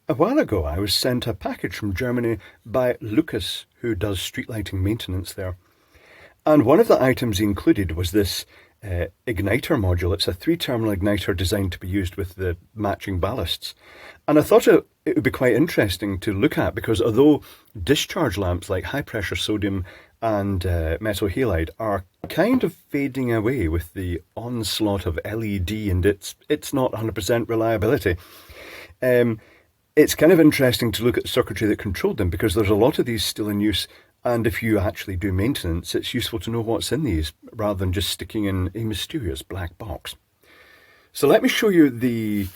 A while ago I was sent a package from Germany by Lukas, who does street lighting maintenance there. And one of the items he included was this igniter module. It's a 3-terminal igniter designed to be used with the matching ballasts. And I thought it would be quite interesting to look at, because although discharge lamps like high pressure sodium and metal halide are kind of fading away with the onslaught of LED and it's not 100% reliability, it's kind of interesting to look at the circuitry that controlled them, because there's a lot of these still in use, and if you actually do maintenance, it's useful to know what's in these rather than just sticking in a mysterious black box. So let me show you the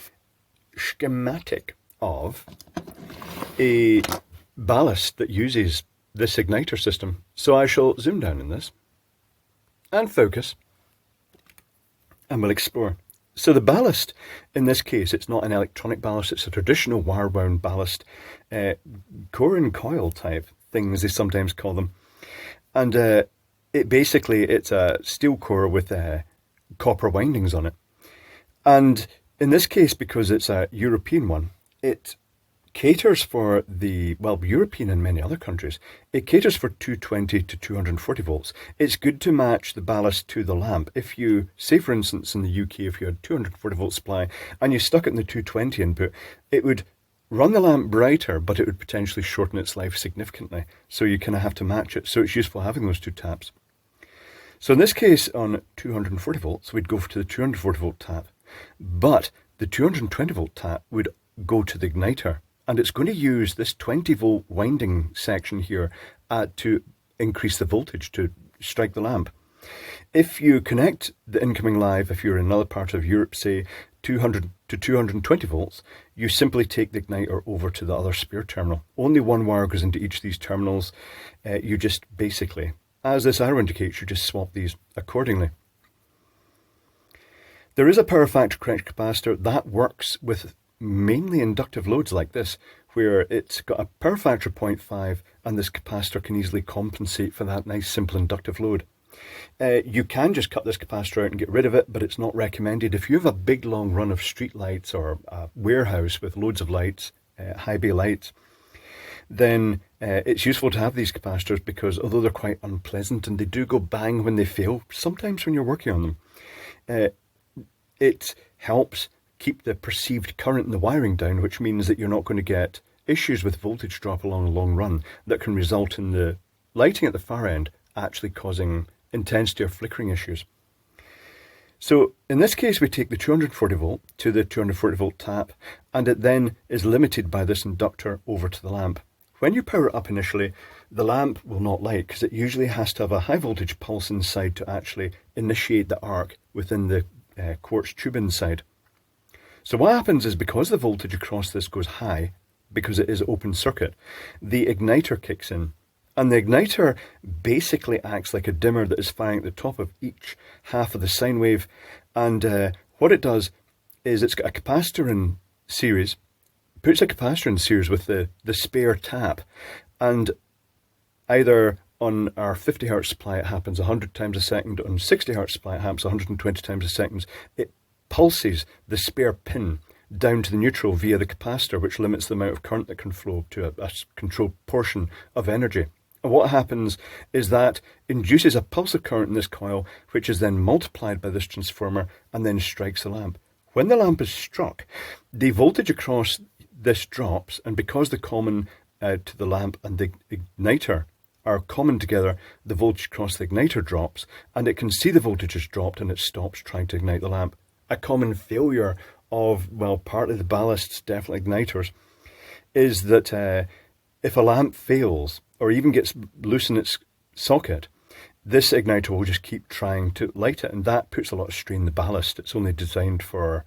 schematic of a ballast that uses this igniter system. So I shall zoom down in this and focus, and we'll explore. So the ballast, in this case, it's not an electronic ballast, it's a traditional wire-wound ballast, core and coil type things they sometimes call them. And it's a steel core with copper windings on it. And in this case, because it's a European one, it caters for European and many other countries, it caters for 220 to 240 volts. It's good to match the ballast to the lamp. If you, say for instance in the UK, if you had 240 volt supply and you stuck it in the 220 input, it would run the lamp brighter, but it would potentially shorten its life significantly. So you kind of have to match it. So it's useful having those two taps. So in this case, on 240 volts, we'd go to the 240 volt tap, but the 220 volt tap would go to the igniter. And it's going to use this 20 volt winding section here to increase the voltage to strike the lamp. If you connect the incoming live, if you're in another part of Europe, say 200 to 220 volts, you simply take the igniter over to the other spare terminal. Only one wire goes into each of these terminals. You just basically, as this arrow indicates, you just swap these accordingly. There is a power factor correction capacitor that works with mainly inductive loads like this, where it's got a power factor of 0.5 and this capacitor can easily compensate for that nice simple inductive load. You can just cut this capacitor out and get rid of it, but it's not recommended. If you have a big long run of street lights or a warehouse with loads of lights, high bay lights, then it's useful to have these capacitors, because although they're quite unpleasant and they do go bang when they fail, sometimes when you're working on them, it helps keep the perceived current in the wiring down, which means that you're not going to get issues with voltage drop along a long run that can result in the lighting at the far end actually causing intensity or flickering issues. So in this case, we take the 240 volt to the 240 volt tap, and it then is limited by this inductor over to the lamp. When you power it up initially, the lamp will not light, because it usually has to have a high voltage pulse inside to actually initiate the arc within the quartz tube inside. So what happens is, because the voltage across this goes high, because it is open circuit, the igniter kicks in. And the igniter basically acts like a dimmer that is firing at the top of each half of the sine wave. And what it does is it's got a capacitor in series, puts a capacitor in series with the spare tap. And either on our 50 hertz supply, it happens 100 times a second. On 60 hertz supply, it happens 120 times a second. It pulses the spare pin down to the neutral via the capacitor, which limits the amount of current that can flow to a controlled portion of energy. And what happens is that induces a pulse of current in this coil, which is then multiplied by this transformer and then strikes the lamp. When the lamp is struck, the voltage across this drops, and because the common to the lamp and the igniter are common together, the voltage across the igniter drops, and it can see the voltage has dropped and it stops trying to ignite the lamp. A common failure of, partly the ballasts, definitely igniters, is that if a lamp fails or even gets loose in its socket, this igniter will just keep trying to light it, and that puts a lot of strain on the ballast. It's only designed for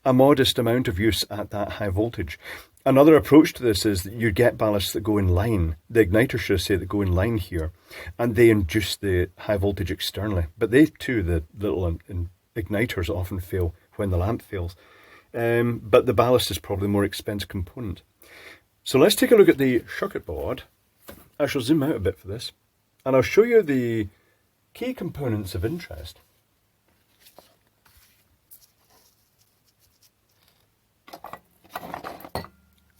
a modest amount of use at that high voltage. Another approach to this is that you get ballasts that go in line, the igniter should say, that go in line here, and they induce the high voltage externally. But they too, the little igniters often fail when the lamp fails. But the ballast is probably the more expensive component. So let's take a look at the circuit board. I shall zoom out a bit for this, and I'll show you the key components of interest.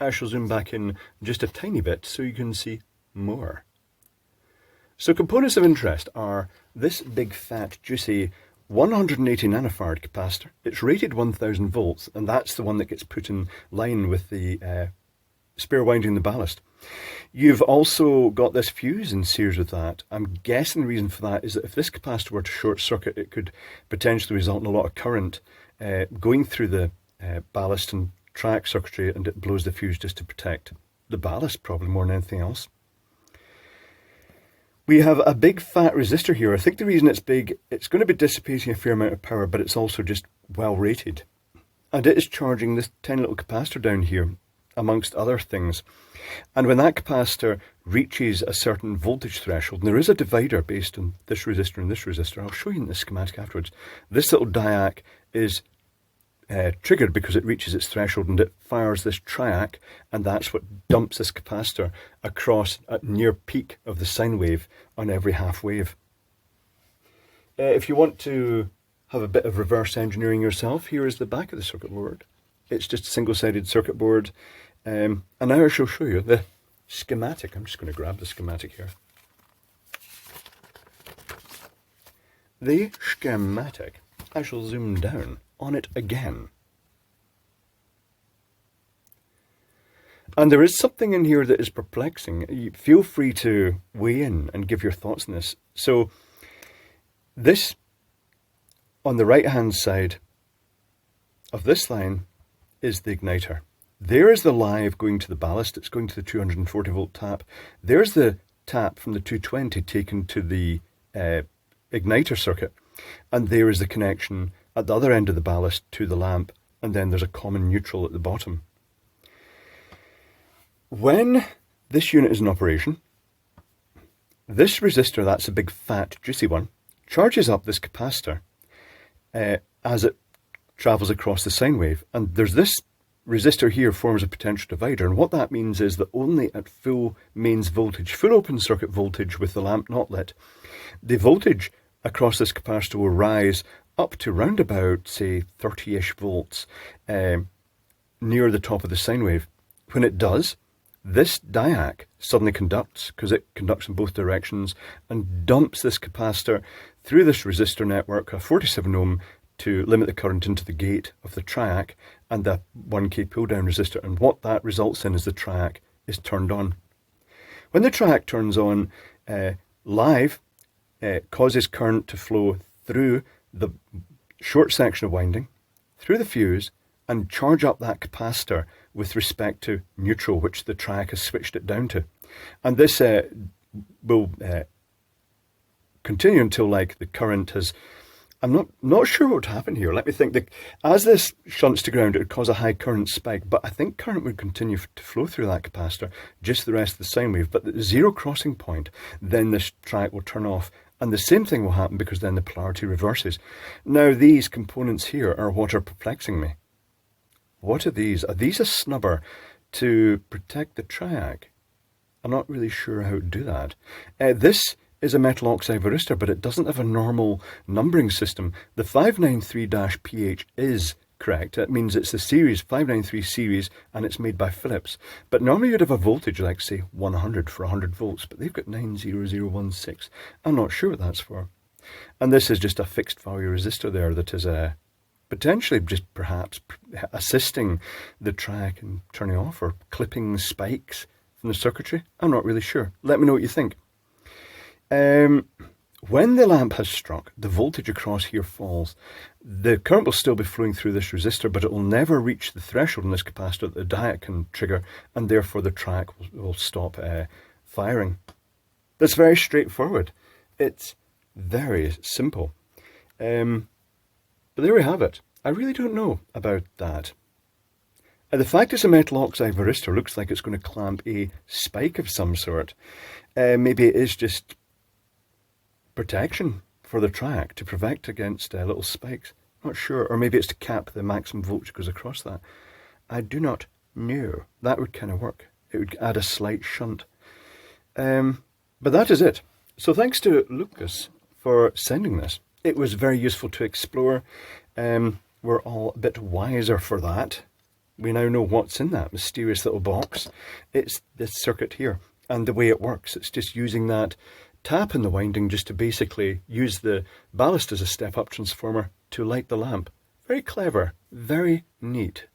I shall zoom back in just a tiny bit so you can see more. So components of interest are this big fat juicy 180 nanofarad capacitor. It's rated 1000 volts, and that's the one that gets put in line with the spare winding the ballast. You've also got this fuse in series with that. I'm guessing the reason for that is that if this capacitor were to short circuit, it could potentially result in a lot of current going through the ballast and track circuitry, and it blows the fuse just to protect the ballast, probably more than anything else. We have a big fat resistor here. I think the reason it's big, it's going to be dissipating a fair amount of power, but it's also just well rated. And it is charging this tiny little capacitor down here, amongst other things. And when that capacitor reaches a certain voltage threshold, and there is a divider based on this resistor and this resistor, I'll show you in the schematic afterwards. This little diac is triggered because it reaches its threshold, and it fires this triac, and that's what dumps this capacitor across at near peak of the sine wave on every half wave. If you want to have a bit of reverse engineering yourself, here is the back of the circuit board. It's just a single-sided circuit board, and now I shall show you the schematic. I'm just going to grab the schematic here. The schematic. I shall zoom down on it again. And there is something in here that is perplexing. You feel free to weigh in and give your thoughts on this. So this, on the right hand side of this line, is the igniter. There is the live going to the ballast. It's going to the 240 volt tap. There's the tap from the 220 taken to the igniter circuit. And there is the connection at the other end of the ballast to the lamp, and then there's a common neutral at the bottom. When this unit is in operation, this resistor, that's a big fat juicy one, charges up this capacitor as it travels across the sine wave, and there's this resistor here forms a potential divider, and what that means is that only at full mains voltage, full open circuit voltage with the lamp not lit, the voltage across this capacitor will rise up to round about, say, 30-ish volts near the top of the sine wave. When it does, this diac suddenly conducts, because it conducts in both directions, and dumps this capacitor through this resistor network, a 47 ohm, to limit the current into the gate of the triac and the 1K pull-down resistor. And what that results in is the triac is turned on. When the triac turns on live, causes current to flow through the short section of winding, through the fuse, and charge up that capacitor with respect to neutral, which the triac has switched it down to. And this will continue until like the current has... I'm not sure what would happen here. Let me think. As this shunts to ground, it would cause a high current spike, but I think current would continue to flow through that capacitor, just the rest of the sine wave. But at the zero crossing point, then this triac will turn off, and the same thing will happen because then the polarity reverses. Now, these components here are what are perplexing me. What are these? Are these a snubber to protect the triac? I'm not really sure how to do that. This is a metal oxide resistor, but it doesn't have a normal numbering system. The 593-PH is correct. That means it's the series, 593 series, and it's made by Philips. But normally you'd have a voltage like, say, 100 for 100 volts, but they've got 90016. I'm not sure what that's for. And this is just a fixed value resistor there that is potentially just perhaps assisting the triac in turning off or clipping spikes from the circuitry. I'm not really sure. Let me know what you think. When the lamp has struck, the voltage across here falls. The current will still be flowing through this resistor, but it will never reach the threshold in this capacitor that the diac can trigger, and therefore the triac will stop firing. That's very straightforward. It's very simple. But there we have it. I really don't know about that. The fact it's a metal oxide resistor looks like it's going to clamp a spike of some sort. Maybe it is just protection for the triac to protect against little spikes. Not sure. Or maybe it's to cap the maximum voltage goes across that. I do not know. That would kind of work. It would add a slight shunt. But that is it. So thanks to Lukas for sending this. It was very useful to explore. We're all a bit wiser for that. we now know what's in that mysterious little box. It's this circuit here. And the way it works, it's just using that tap in the winding just to basically use the ballast as a step-up transformer to light the lamp. Very clever, very neat.